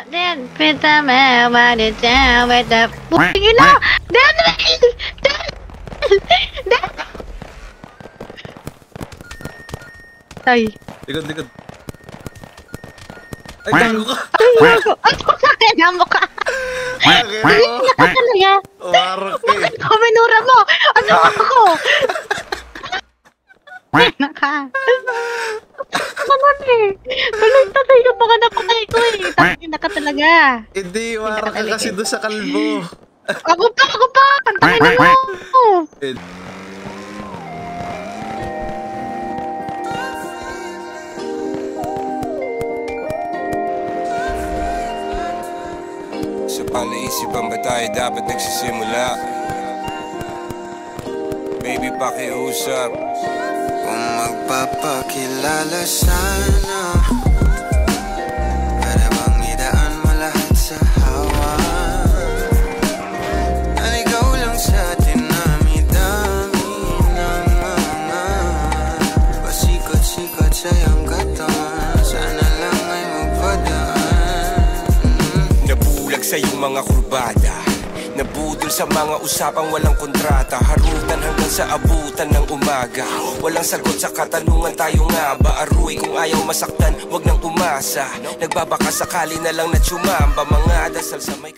Then put the man on the down with the you know. Then Ay. Likod. Ay, gago ka. Ay, sakit na mo ka. Hindi ka talaga. Warok eh. Bakit ko minura mo? Ano ako? Naka. Naman eh. Tuloy yung mga napakay ko eh. Tangin na ka talaga. Hindi, warok ka kasi doon sa kalbo. Ako pa. Tangin na mo. Sa panaisipan ba tayo dapat nagsisimula? Baby, pakiusap. Kung magpapakilala sana, para bang idaan mo lahat sa hawa. Naligaw lang sa dinami-dami ng mga pasikot-sikot sa iyong katawan. Sana lang ay magpadaan. Nabulag sa iyong mga kurbada, nabudol sa mga usapang walang kontrata. Harutan hanggang sa abutan ng umaga. Walang sagot sa katanungan, tayo nga ba aruy? Kung ayaw masaktan, wag nang umasa. Nagbabaka sakali na lang na tsumamba. Mga dasal sa may